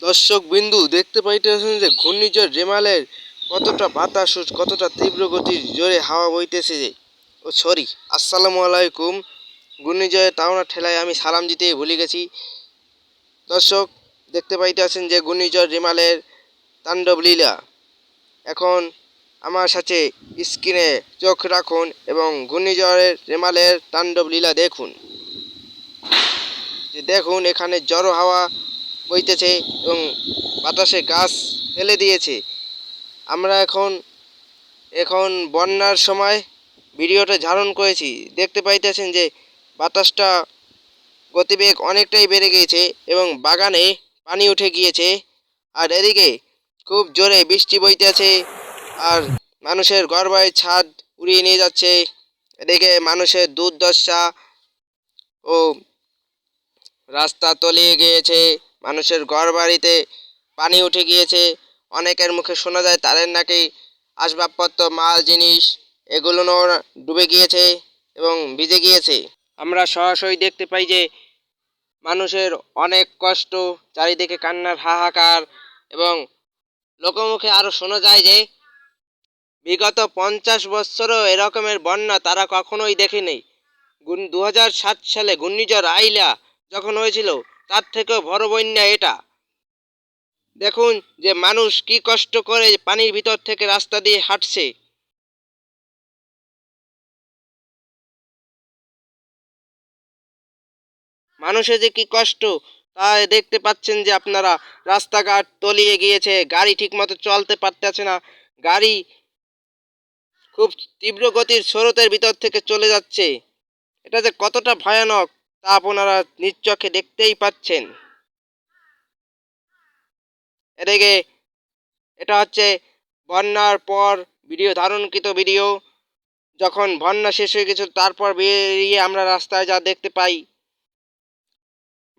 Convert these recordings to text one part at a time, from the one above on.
দর্শক বিন্দু দেখতে পাইতেছেন যে ঘূর্ণিঝড় রেমালের কতটা বাতাস ও কতটা তীব্র গতির জোরে হাওয়া বইতেছে যে আসসালামু আলাইকুম। ঘূর্ণিঝড়ের তাওনা ঠেলায় আমি সালাম দিতে ভুলে গেছি। দর্শক দেখতে পাইতেছেন যে ঘূর্ণিঝড় রেমালের তাণ্ডব লীলা। এখন আমার সাথে স্ক্রিনে চোখ রাখুন এবং ঘূর্ণিঝড়ের রেমালের তাণ্ডব লীলা দেখুন। দেখুন এখানে জড়ো হাওয়া বইতেছে এবং বাতাসে গাছ ফেলে দিয়েছে। আমরা এখন বন্যার সময় ভিডিওটা ধারণ করেছি। দেখতে পাইতেছেন যে বাতাসটা গতিবেগ অনেকটাই বেড়ে গিয়েছে এবং বাগানে পানি উঠে গিয়েছে। আর এদিকে খুব জোরে বৃষ্টি বইতেছে আর মানুষের ঘরবাড়ির ছাদ উড়িয়ে নিয়ে যাচ্ছে। এদিকে মানুষের দুর্দশা ও রাস্তা তলিয়ে গিয়েছে, মানুষের ঘরবাড়িতে পানি উঠে গিয়েছে। অনেকের মুখে শোনা যায় তাদের নাকি আসবাবপত্র, মাল জিনিস এগুলো ডুবে গিয়েছে এবং ভিজে গিয়েছে। আমরা সরাসরি দেখতে পাই যে মানুষের অনেক কষ্ট, চারিদিকে কান্নার হাহাকার এবং লোকমুখে আরও শোনা যায় যে বিগত 50 বছরও এরকমের বন্যা তারা কখনোই দেখেনি। 2007 সালে ঘূর্ণিঝড় আইলা যখন হয়েছিল তার থেকেও বড় বন্যা এটা। দেখুন যে মানুষ কি কষ্ট করে পানির ভিতর থেকে রাস্তা দিয়ে হাঁটছে। মানুষের যে কি কষ্ট তা দেখতে পাচ্ছেন যে আপনারা, রাস্তাঘাট তলিয়ে গিয়েছে, গাড়ি ঠিকমতো চলতে পারতেছে না, গাড়ি খুব তীব্র গতির স্রোতের ভিতর থেকে চলে যাচ্ছে। এটা যে কতটা ভয়ানক তা আপনারা নিজ চোখে দেখতেই পাচ্ছেন। এদিকে এটা হচ্ছে বন্যার পর ধারণকৃত ভিডিও। যখন বন্যা শেষ হয়ে গেছে তারপর বেরিয়ে আমরা রাস্তায় যা দেখতে পাই,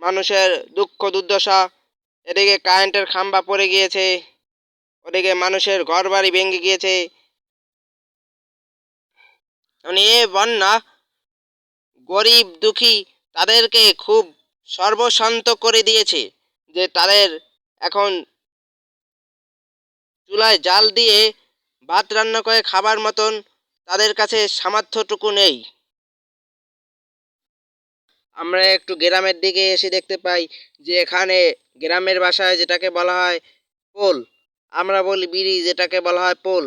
মানুষের দুঃখ দুর্দশা। এদিকে কারেন্টের খাম্বা পড়ে গিয়েছে, ওদিকে মানুষের ঘরবাড়ি ভেঙে গিয়েছে। মানে এ বন্যা গরিব দুঃখী তাদেরকে খুব সর্বশান্ত করে দিয়েছে, যে তাদের এখন চুলায় জাল দিয়ে ভাত রান্না করে খাবার মতন তাদের কাছে সামর্থ্যটুকু নেই। আমরা একটু গ্রামের দিকে এসে দেখতে পাই যে এখানে গ্রামের ভাষায় যেটাকে বলা হয় পোল, আমরা বলি বিড়ি, যেটাকে বলা হয় পোল।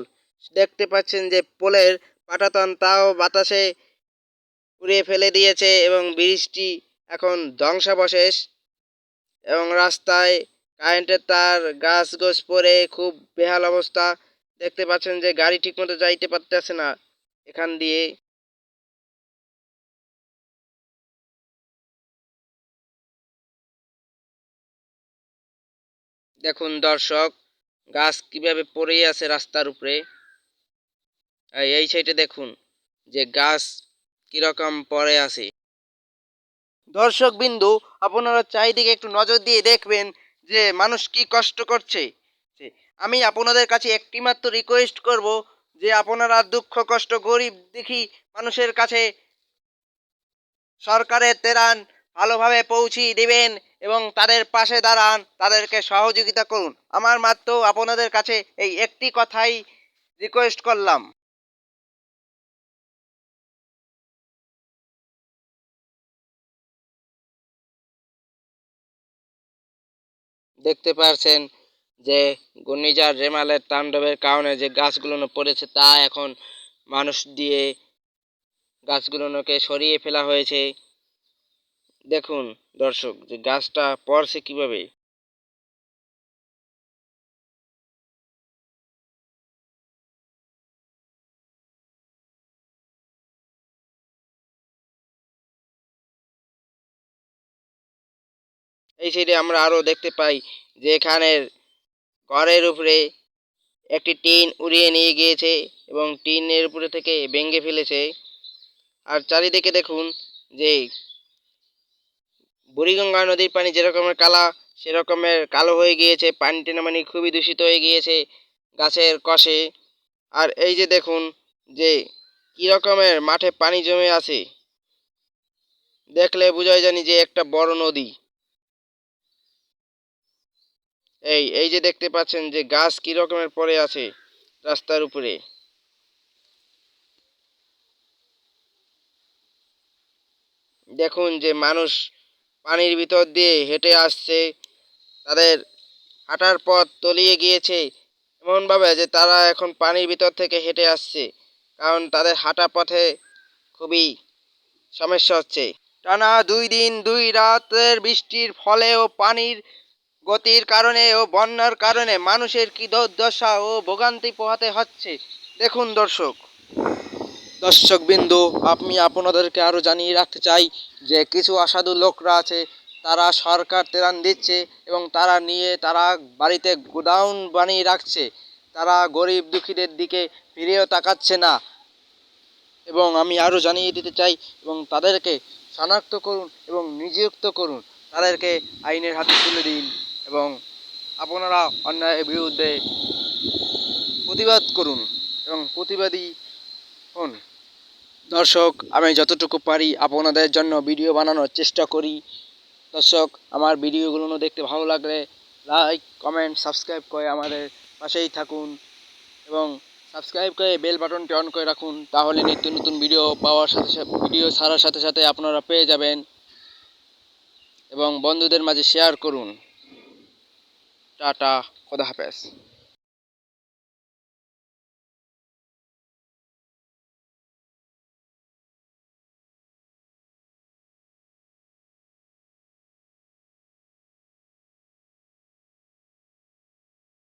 দেখতে পাচ্ছেন যে পোলের পাটাতন তাও বাতাসে উড়িয়ে ফেলে দিয়েছে এবং ব্রিজটি এখন ধ্বংসাবশেষ। এবং রাস্তায় কারেন্টের তার, গাছ গোছ পড়ে খুব বেহাল অবস্থা। দেখতে পাচ্ছেন যে গাড়ি ঠিকমতো যাইতে পারতেছে না এখান দিয়ে। দেখুন দর্শক, গাছ কিভাবে পড়ে আছে রাস্তার উপরে। এই সাইডে দেখুন যে গাছ কিরকম পড়ে আছে। দর্শক বিন্দু, আপনারা চারিদিকে একটু নজর দিয়ে দেখবেন যে মানুষ কি কষ্ট করছে। আমি আপনাদের কাছে একটি মাত্র রিকোয়েস্ট করব যে আপনারা দুঃখ কষ্ট গরিব দুঃখী মানুষের কাছে সরকারের ত্রাণ ভালোভাবে পৌঁছিয়ে দিবেন এবং তাদের পাশে দাঁড়ান, তাদেরকে সহযোগিতা করুন। আমার মাত্র আপনাদের কাছে এই একটি কথাই রিকোয়েস্ট করলাম। দেখতে পাচ্ছেন যে ঘূর্ণিঝড় রেমালের তাণ্ডবের কারণে যে গাছগুলো পড়েছে তা এখন মানুষ দিয়ে গাছগুলোকে সরিয়ে ফেলা হয়েছে। দেখুন দর্শক যে গাছটা পড়ছে কিভাবে। এই সাইডে আমরা আরো দেখতে পাই যে এখানের ঘরের উপরে একটি টিন উড়িয়ে নিয়ে গিয়েছে এবং টিনের উপরে থেকে ভেঙে ফেলেছে। আর চারিদিকে দেখুন যে বুড়িগঙ্গা নদীর পানি যেরকমের কালা সেরকমের কালো হয়ে গিয়েছে, পানিটা মানে খুবই দূষিত হয়ে গিয়েছে গাছের কষে। আর এই যে দেখুন যে কি রকমের মাঠে পানি জমে আছে, দেখলে বোঝাই জানি যে একটা বড় নদী। এই যে দেখতে পাচ্ছেন যে গাছ কি রকমের পড়ে আছে রাস্তার উপরে। দেখুন যে মানুষ পানির ভিতর দিয়ে হেঁটে আসছে, তাদের হাঁটার পথ তলিয়ে গিয়েছে এমনভাবে যে তারা এখন পানির ভিতর থেকে হেঁটে আসছে, কারণ তাদের হাঁটা পথে খুবই সমস্যা হচ্ছে। টানা 2 দিন 2 রাতের বৃষ্টির ফলে ও পানির গতির কারণে ও বন্যার কারণে মানুষের কি দুর্দশা ও ভোগান্তি পোহাতে হচ্ছে দেখুন দর্শক। দর্শকবৃন্দ, আমি আপনাদেরকে আরও জানিয়ে রাখতে চাই যে কিছু অসাধু লোকরা আছে, তারা সরকার ত্রাণ দিচ্ছে এবং তারা বাড়িতে গোডাউন বানিয়ে রাখছে, তারা গরিব দুঃখীদের দিকে ফিরেও তাকাচ্ছে না। এবং আমি আরও জানিয়ে দিতে চাই এবং তাদেরকে শনাক্ত করুন এবং নিযুক্ত করুন, তাদেরকে আইনের হাতে তুলে দিন এবং আপনারা অন্যায়ের বিরুদ্ধে প্রতিবাদ করুন এবং প্রতিবাদী হন। দর্শক, আমি যতটুকু পারি আপনাদের জন্য ভিডিও বানানোর চেষ্টা করি। দর্শক, আমার ভিডিওগুলো দেখতে ভালো লাগলে লাইক কমেন্ট সাবস্ক্রাইব করে আমাদের পাশেই থাকুন এবং সাবস্ক্রাইব করে বেল বাটনটি অন করে রাখুন, তাহলে নিত্য নতুন ভিডিও পাওয়ার সাথে সাথে ভিডিও ছাড়ার সাথে সাথে আপনারা পেয়ে যাবেন এবং বন্ধুদের মাঝে শেয়ার করুন। টাটা, খোদা হাফেজ।